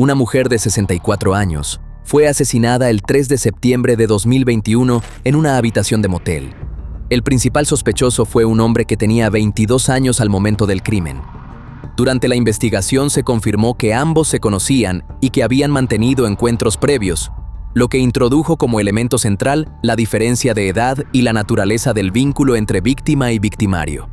Una mujer de 64 años fue asesinada el 3 de septiembre de 2021 en una habitación de motel. El principal sospechoso fue un hombre que tenía 22 años al momento del crimen. Durante la investigación se confirmó que ambos se conocían y que habían mantenido encuentros previos, lo que introdujo como elemento central la diferencia de edad y la naturaleza del vínculo entre víctima y victimario.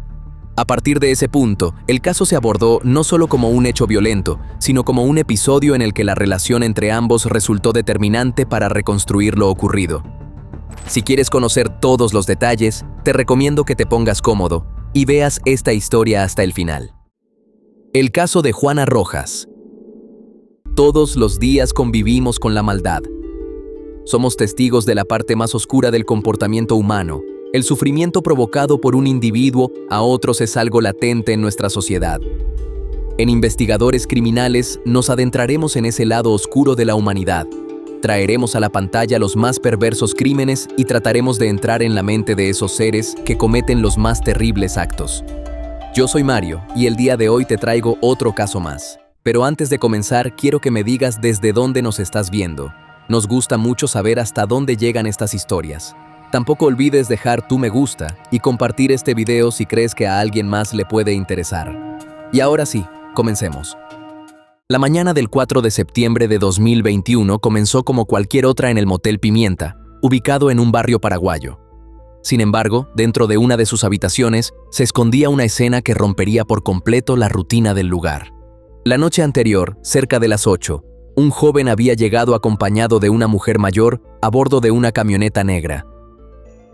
A partir de ese punto, el caso se abordó no solo como un hecho violento, sino como un episodio en el que la relación entre ambos resultó determinante para reconstruir lo ocurrido. Si quieres conocer todos los detalles, te recomiendo que te pongas cómodo y veas esta historia hasta el final. El caso de Juana Rojas. Todos los días convivimos con la maldad. Somos testigos de la parte más oscura del comportamiento humano. El sufrimiento provocado por un individuo a otros es algo latente en nuestra sociedad. En Investigadores Criminales nos adentraremos en ese lado oscuro de la humanidad. Traeremos a la pantalla los más perversos crímenes y trataremos de entrar en la mente de esos seres que cometen los más terribles actos. Yo soy Mario y el día de hoy te traigo otro caso más. Pero antes de comenzar, quiero que me digas desde dónde nos estás viendo. Nos gusta mucho saber hasta dónde llegan estas historias. Tampoco olvides dejar tu me gusta y compartir este video si crees que a alguien más le puede interesar. Y ahora sí, comencemos. La mañana del 4 de septiembre de 2021 comenzó como cualquier otra en el Motel Pimienta, ubicado en un barrio paraguayo. Sin embargo, dentro de una de sus habitaciones se escondía una escena que rompería por completo la rutina del lugar. La noche anterior, cerca de las 8, un joven había llegado acompañado de una mujer mayor a bordo de una camioneta negra.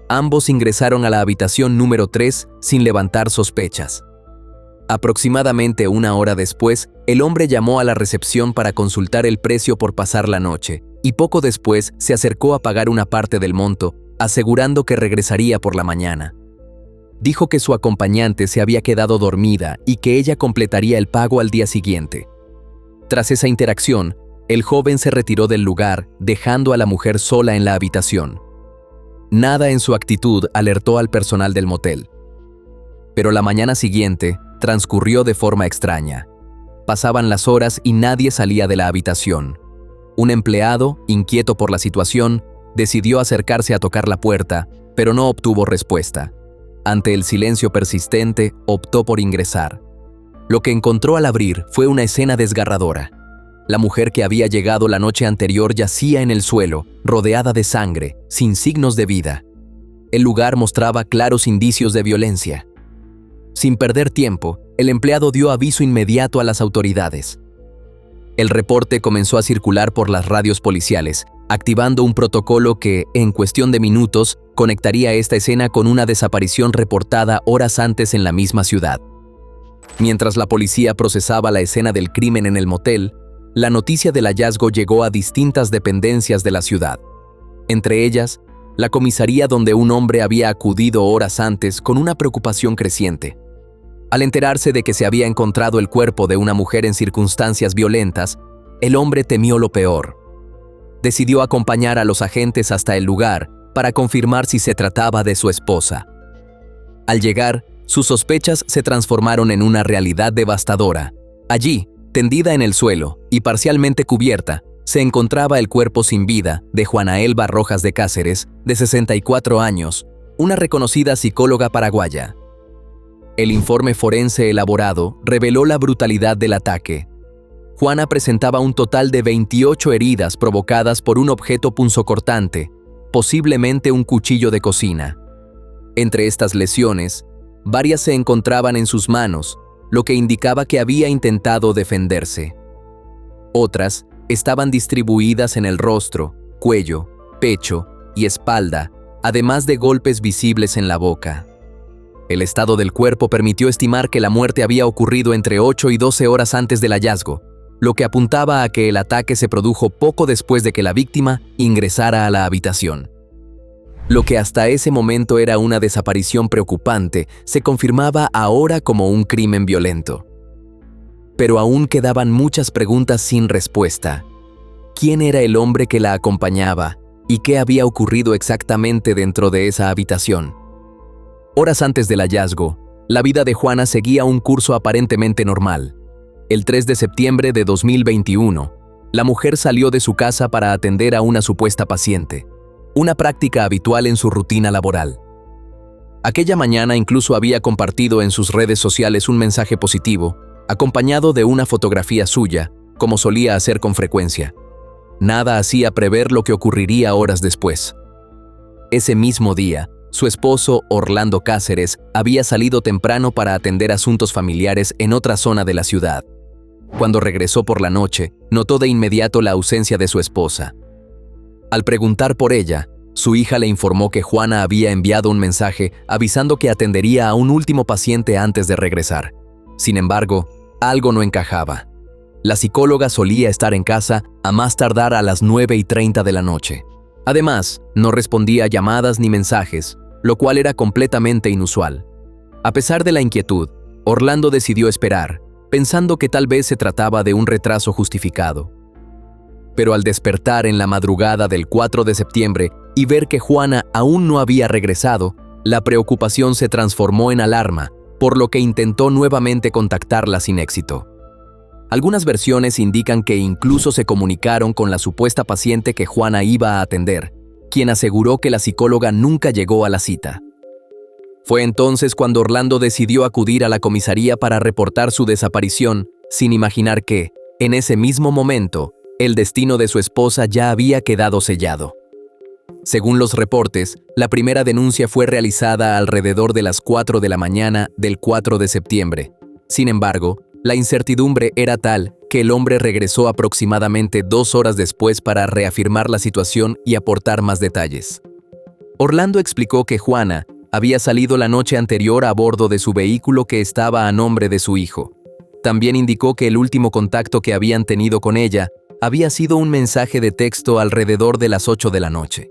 Ambos ingresaron a la habitación número 3 sin levantar sospechas. Aproximadamente una hora después, el hombre llamó a la recepción para consultar el precio por pasar la noche y poco después se acercó a pagar una parte del monto, asegurando que regresaría por la mañana. Dijo que su acompañante se había quedado dormida y que ella completaría el pago al día siguiente. Tras esa interacción, el joven se retiró del lugar, dejando a la mujer sola en la habitación. Nada en su actitud alertó al personal del motel. Pero la mañana siguiente transcurrió de forma extraña. Pasaban las horas y nadie salía de la habitación. Un empleado, inquieto por la situación, decidió acercarse a tocar la puerta, pero no obtuvo respuesta. Ante el silencio persistente, optó por ingresar. Lo que encontró al abrir fue una escena desgarradora. La mujer que había llegado la noche anterior yacía en el suelo, rodeada de sangre, sin signos de vida. El lugar mostraba claros indicios de violencia. Sin perder tiempo, el empleado dio aviso inmediato a las autoridades. El reporte comenzó a circular por las radios policiales, activando un protocolo que, en cuestión de minutos, conectaría esta escena con una desaparición reportada horas antes en la misma ciudad. Mientras la policía procesaba la escena del crimen en el motel, la noticia del hallazgo llegó a distintas dependencias de la ciudad. Entre ellas, la comisaría donde un hombre había acudido horas antes con una preocupación creciente. Al enterarse de que se había encontrado el cuerpo de una mujer en circunstancias violentas, el hombre temió lo peor. Decidió acompañar a los agentes hasta el lugar para confirmar si se trataba de su esposa. Al llegar, sus sospechas se transformaron en una realidad devastadora. Allí, tendida en el suelo y parcialmente cubierta, se encontraba el cuerpo sin vida de Juana Elba Rojas de Cáceres, de 64 años, una reconocida psicóloga paraguaya. El informe forense elaborado reveló la brutalidad del ataque. Juana presentaba un total de 28 heridas provocadas por un objeto punzocortante, posiblemente un cuchillo de cocina. Entre estas lesiones, varias se encontraban en sus manos, lo que indicaba que había intentado defenderse. Otras estaban distribuidas en el rostro, cuello, pecho y espalda, además de golpes visibles en la boca. El estado del cuerpo permitió estimar que la muerte había ocurrido entre 8 y 12 horas antes del hallazgo, lo que apuntaba a que el ataque se produjo poco después de que la víctima ingresara a la habitación. Lo que hasta ese momento era una desaparición preocupante, se confirmaba ahora como un crimen violento. Pero aún quedaban muchas preguntas sin respuesta. ¿Quién era el hombre que la acompañaba? ¿Y qué había ocurrido exactamente dentro de esa habitación? Horas antes del hallazgo, la vida de Juana seguía un curso aparentemente normal. El 3 de septiembre de 2021, la mujer salió de su casa para atender a una supuesta paciente, una práctica habitual en su rutina laboral. Aquella mañana incluso había compartido en sus redes sociales un mensaje positivo, acompañado de una fotografía suya, como solía hacer con frecuencia. Nada hacía prever lo que ocurriría horas después. Ese mismo día, su esposo, Orlando Cáceres, había salido temprano para atender asuntos familiares en otra zona de la ciudad. Cuando regresó por la noche, notó de inmediato la ausencia de su esposa. Al preguntar por ella, su hija le informó que Juana había enviado un mensaje avisando que atendería a un último paciente antes de regresar. Sin embargo, algo no encajaba. La psicóloga solía estar en casa a más tardar a las 9:30 de la noche. Además, no respondía a llamadas ni mensajes, lo cual era completamente inusual. A pesar de la inquietud, Orlando decidió esperar, pensando que tal vez se trataba de un retraso justificado. Pero al despertar en la madrugada del 4 de septiembre y ver que Juana aún no había regresado, la preocupación se transformó en alarma, por lo que intentó nuevamente contactarla sin éxito. Algunas versiones indican que incluso se comunicaron con la supuesta paciente que Juana iba a atender, quien aseguró que la psicóloga nunca llegó a la cita. Fue entonces cuando Orlando decidió acudir a la comisaría para reportar su desaparición, sin imaginar que, en ese mismo momento, el destino de su esposa ya había quedado sellado. Según los reportes, la primera denuncia fue realizada alrededor de las 4 de la mañana del 4 de septiembre. Sin embargo, la incertidumbre era tal que el hombre regresó aproximadamente 2 horas después para reafirmar la situación y aportar más detalles. Orlando explicó que Juana había salido la noche anterior a bordo de su vehículo que estaba a nombre de su hijo. También indicó que el último contacto que habían tenido con ella había sido un mensaje de texto alrededor de las 8 de la noche.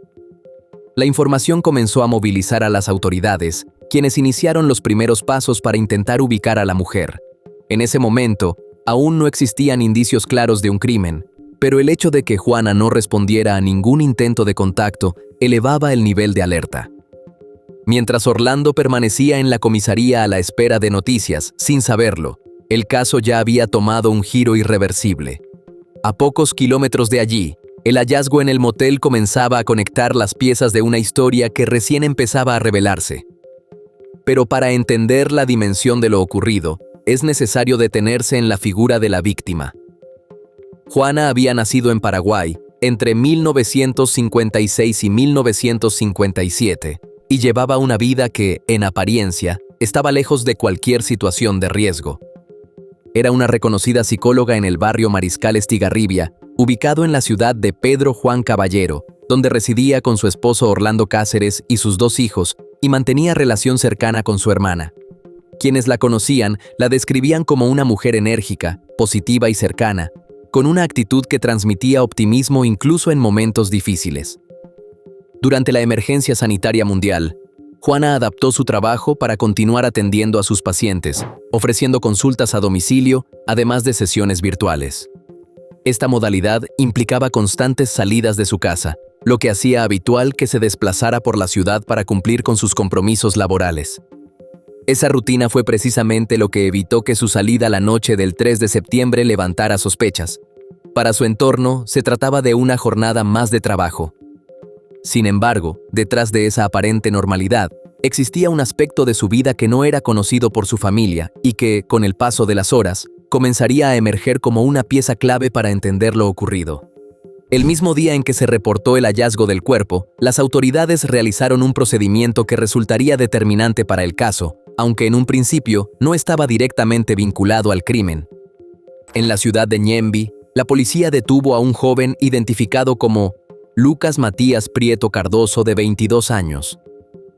La información comenzó a movilizar a las autoridades, quienes iniciaron los primeros pasos para intentar ubicar a la mujer. En ese momento, aún no existían indicios claros de un crimen, pero el hecho de que Juana no respondiera a ningún intento de contacto elevaba el nivel de alerta. Mientras Orlando permanecía en la comisaría a la espera de noticias, sin saberlo, el caso ya había tomado un giro irreversible. A pocos kilómetros de allí, el hallazgo en el motel comenzaba a conectar las piezas de una historia que recién empezaba a revelarse. Pero para entender la dimensión de lo ocurrido, es necesario detenerse en la figura de la víctima. Juana había nacido en Paraguay entre 1956 y 1957 y llevaba una vida que, en apariencia, estaba lejos de cualquier situación de riesgo. Era una reconocida psicóloga en el barrio Mariscal Estigarribia, ubicado en la ciudad de Pedro Juan Caballero, donde residía con su esposo Orlando Cáceres y sus 2 hijos, y mantenía relación cercana con su hermana. Quienes la conocían la describían como una mujer enérgica, positiva y cercana, con una actitud que transmitía optimismo incluso en momentos difíciles. Durante la emergencia sanitaria mundial, Juana adaptó su trabajo para continuar atendiendo a sus pacientes, ofreciendo consultas a domicilio, además de sesiones virtuales. Esta modalidad implicaba constantes salidas de su casa, lo que hacía habitual que se desplazara por la ciudad para cumplir con sus compromisos laborales. Esa rutina fue precisamente lo que evitó que su salida la noche del 3 de septiembre levantara sospechas. Para su entorno, se trataba de una jornada más de trabajo. Sin embargo, detrás de esa aparente normalidad, existía un aspecto de su vida que no era conocido por su familia y que, con el paso de las horas, comenzaría a emerger como una pieza clave para entender lo ocurrido. El mismo día en que se reportó el hallazgo del cuerpo, las autoridades realizaron un procedimiento que resultaría determinante para el caso, aunque en un principio no estaba directamente vinculado al crimen. En la ciudad de Ñemby, la policía detuvo a un joven identificado como Lucas Matías Prieto Cardoso, de 22 años.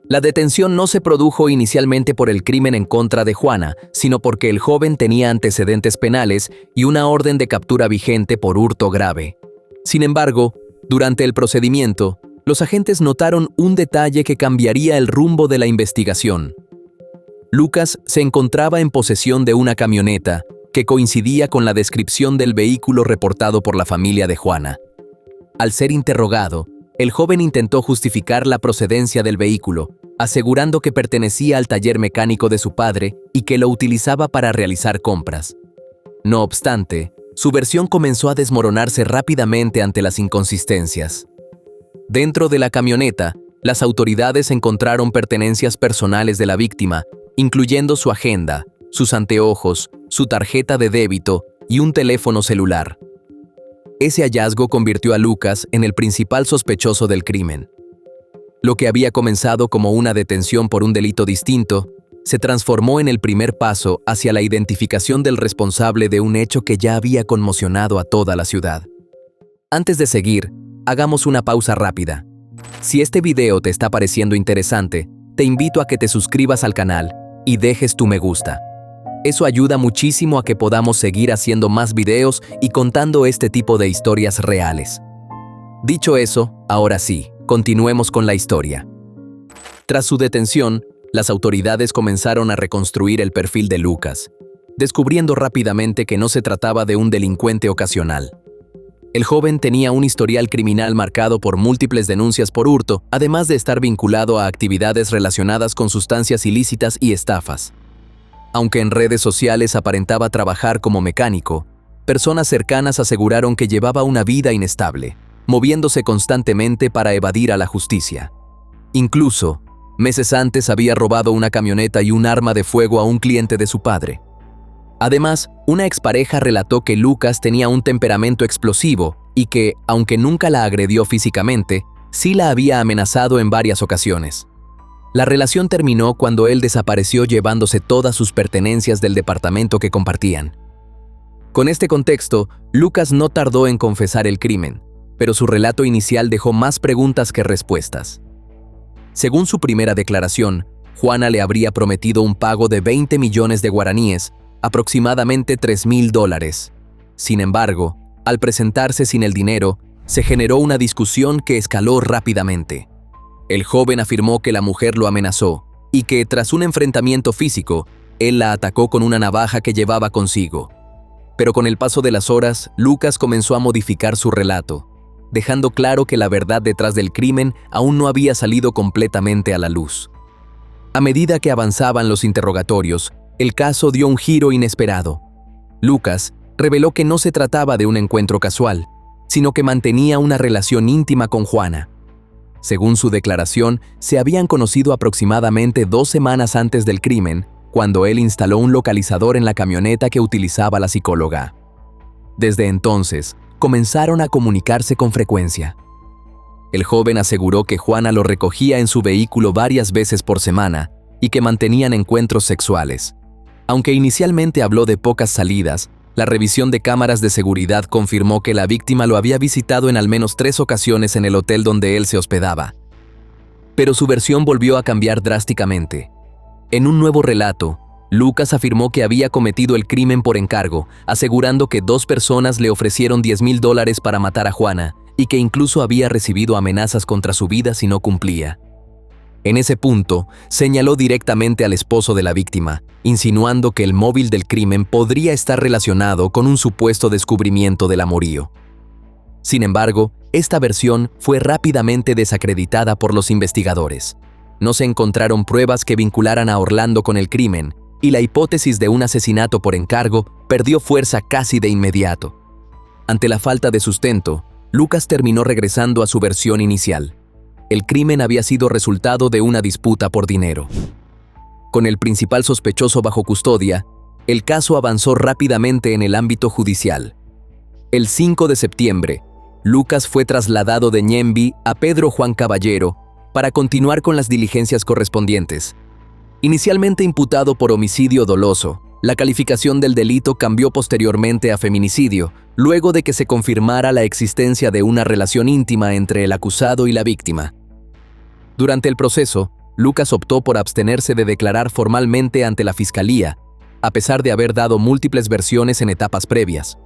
La detención no se produjo inicialmente por el crimen en contra de Juana, sino porque el joven tenía antecedentes penales y una orden de captura vigente por hurto grave. Sin embargo, durante el procedimiento, los agentes notaron un detalle que cambiaría el rumbo de la investigación. Lucas se encontraba en posesión de una camioneta que coincidía con la descripción del vehículo reportado por la familia de Juana. Al ser interrogado, el joven intentó justificar la procedencia del vehículo, asegurando que pertenecía al taller mecánico de su padre y que lo utilizaba para realizar compras. No obstante, Su versión comenzó a desmoronarse rápidamente ante las inconsistencias. Dentro de la camioneta, las autoridades encontraron pertenencias personales de la víctima, incluyendo su agenda, sus anteojos, su tarjeta de débito y un teléfono celular. Ese hallazgo convirtió a Lucas en el principal sospechoso del crimen. Lo que había comenzado como una detención por un delito distinto, se transformó en el primer paso hacia la identificación del responsable de un hecho que ya había conmocionado a toda la ciudad. Antes de seguir, hagamos una pausa rápida. Si este video te está pareciendo interesante, te invito a que te suscribas al canal y dejes tu me gusta. Eso ayuda muchísimo a que podamos seguir haciendo más videos y contando este tipo de historias reales. Dicho eso, ahora sí, continuemos con la historia. Tras su detención, las autoridades comenzaron a reconstruir el perfil de Lucas, descubriendo rápidamente que no se trataba de un delincuente ocasional. El joven tenía un historial criminal marcado por múltiples denuncias por hurto, además de estar vinculado a actividades relacionadas con sustancias ilícitas y estafas. Aunque en redes sociales aparentaba trabajar como mecánico, personas cercanas aseguraron que llevaba una vida inestable, moviéndose constantemente para evadir a la justicia. Incluso, meses antes había robado una camioneta y un arma de fuego a un cliente de su padre. Además, una expareja relató que Lucas tenía un temperamento explosivo y que, aunque nunca la agredió físicamente, sí la había amenazado en varias ocasiones. La relación terminó cuando él desapareció llevándose todas sus pertenencias del departamento que compartían. Con este contexto, Lucas no tardó en confesar el crimen, pero su relato inicial dejó más preguntas que respuestas. Según su primera declaración, Juana le habría prometido un pago de 20 millones de guaraníes, aproximadamente $3,000. Sin embargo, al presentarse sin el dinero, se generó una discusión que escaló rápidamente. El joven afirmó que la mujer lo amenazó y que, tras un enfrentamiento físico, él la atacó con una navaja que llevaba consigo. Pero con el paso de las horas, Lucas comenzó a modificar su relato, dejando claro que la verdad detrás del crimen aún no había salido completamente a la luz. A medida que avanzaban los interrogatorios, el caso dio un giro inesperado. Lucas reveló que no se trataba de un encuentro casual, sino que mantenía una relación íntima con Juana. Según su declaración, se habían conocido aproximadamente 2 semanas antes del crimen, cuando él instaló un localizador en la camioneta que utilizaba la psicóloga. Desde entonces, comenzaron a comunicarse con frecuencia. El joven aseguró que Juana lo recogía en su vehículo varias veces por semana y que mantenían encuentros sexuales. Aunque inicialmente habló de pocas salidas, la revisión de cámaras de seguridad confirmó que la víctima lo había visitado en al menos 3 ocasiones en el hotel donde él se hospedaba. Pero su versión volvió a cambiar drásticamente. En un nuevo relato, Lucas afirmó que había cometido el crimen por encargo, asegurando que 2 personas le ofrecieron $10,000 para matar a Juana y que incluso había recibido amenazas contra su vida si no cumplía. En ese punto, señaló directamente al esposo de la víctima, insinuando que el móvil del crimen podría estar relacionado con un supuesto descubrimiento del amorío. Sin embargo, esta versión fue rápidamente desacreditada por los investigadores. No se encontraron pruebas que vincularan a Orlando con el crimen, y la hipótesis de un asesinato por encargo perdió fuerza casi de inmediato. Ante la falta de sustento, Lucas terminó regresando a su versión inicial. El crimen había sido resultado de una disputa por dinero. Con el principal sospechoso bajo custodia, el caso avanzó rápidamente en el ámbito judicial. El 5 de septiembre, Lucas fue trasladado de Ñemby a Pedro Juan Caballero para continuar con las diligencias correspondientes. Inicialmente imputado por homicidio doloso, la calificación del delito cambió posteriormente a feminicidio, luego de que se confirmara la existencia de una relación íntima entre el acusado y la víctima. Durante el proceso, Lucas optó por abstenerse de declarar formalmente ante la fiscalía, a pesar de haber dado múltiples versiones en etapas previas.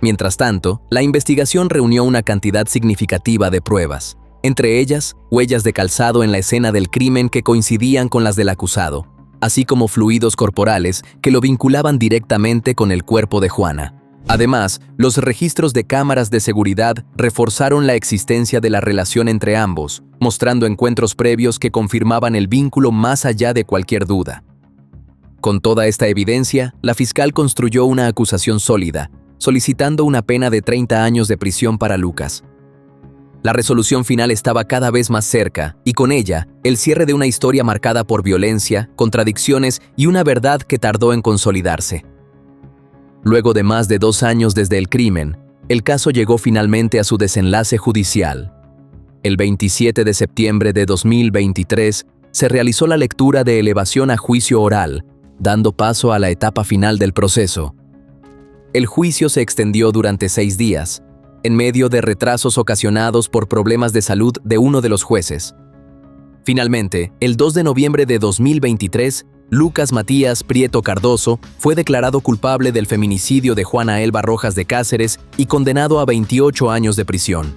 Mientras tanto, la investigación reunió una cantidad significativa de pruebas, entre ellas, huellas de calzado en la escena del crimen que coincidían con las del acusado, así como fluidos corporales que lo vinculaban directamente con el cuerpo de Juana. Además, los registros de cámaras de seguridad reforzaron la existencia de la relación entre ambos, mostrando encuentros previos que confirmaban el vínculo más allá de cualquier duda. Con toda esta evidencia, la fiscal construyó una acusación sólida, solicitando una pena de 30 años de prisión para Lucas. La resolución final estaba cada vez más cerca, y con ella, el cierre de una historia marcada por violencia, contradicciones y una verdad que tardó en consolidarse. Luego de más de 2 años desde el crimen, el caso llegó finalmente a su desenlace judicial. El 27 de septiembre de 2023 se realizó la lectura de elevación a juicio oral, dando paso a la etapa final del proceso. El juicio se extendió durante 6 días, en medio de retrasos ocasionados por problemas de salud de uno de los jueces. Finalmente, el 2 de noviembre de 2023, Lucas Matías Prieto Cardoso fue declarado culpable del feminicidio de Juana Elba Rojas de Cáceres y condenado a 28 años de prisión.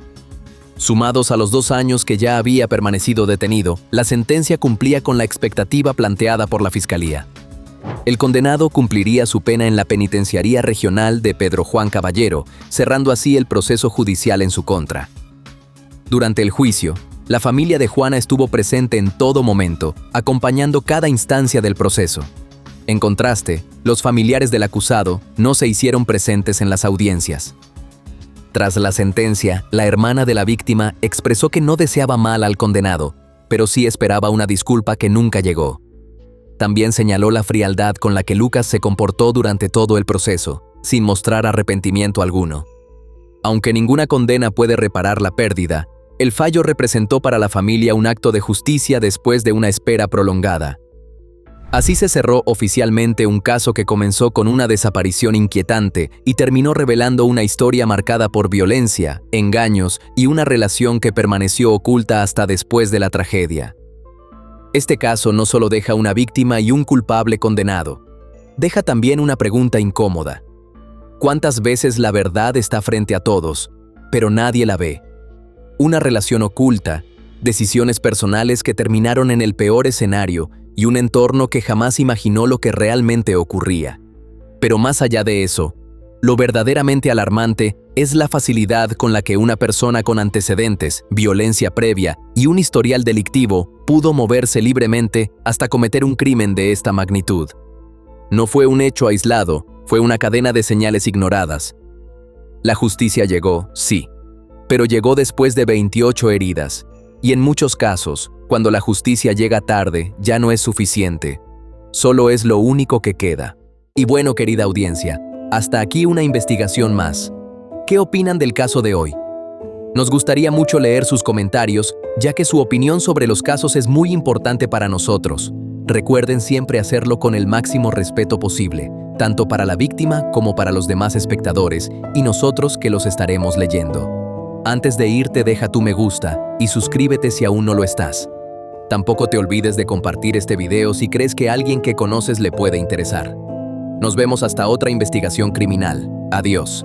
Sumados a los 2 años que ya había permanecido detenido, la sentencia cumplía con la expectativa planteada por la Fiscalía. El condenado cumpliría su pena en la Penitenciaría Regional de Pedro Juan Caballero, cerrando así el proceso judicial en su contra. Durante el juicio, la familia de Juana estuvo presente en todo momento, acompañando cada instancia del proceso. En contraste, los familiares del acusado no se hicieron presentes en las audiencias. Tras la sentencia, la hermana de la víctima expresó que no deseaba mal al condenado, pero sí esperaba una disculpa que nunca llegó. También señaló la frialdad con la que Lucas se comportó durante todo el proceso, sin mostrar arrepentimiento alguno. Aunque ninguna condena puede reparar la pérdida, el fallo representó para la familia un acto de justicia después de una espera prolongada. Así se cerró oficialmente un caso que comenzó con una desaparición inquietante y terminó revelando una historia marcada por violencia, engaños y una relación que permaneció oculta hasta después de la tragedia. Este caso no solo deja una víctima y un culpable condenado, deja también una pregunta incómoda. ¿Cuántas veces la verdad está frente a todos, pero nadie la ve? Una relación oculta, decisiones personales que terminaron en el peor escenario y un entorno que jamás imaginó lo que realmente ocurría. Pero más allá de eso, lo verdaderamente alarmante es la facilidad con la que una persona con antecedentes, violencia previa y un historial delictivo pudo moverse libremente hasta cometer un crimen de esta magnitud. No fue un hecho aislado, fue una cadena de señales ignoradas. La justicia llegó, sí, pero llegó después de 28 heridas, y en muchos casos, cuando la justicia llega tarde, ya no es suficiente. Solo es lo único que queda. Y bueno, querida audiencia, hasta aquí una investigación más. ¿Qué opinan del caso de hoy? Nos gustaría mucho leer sus comentarios, ya que su opinión sobre los casos es muy importante para nosotros. Recuerden siempre hacerlo con el máximo respeto posible, tanto para la víctima como para los demás espectadores, y nosotros que los estaremos leyendo. Antes de irte, deja tu me gusta y suscríbete si aún no lo estás. Tampoco te olvides de compartir este video si crees que a alguien que conoces le puede interesar. Nos vemos hasta otra investigación criminal. Adiós.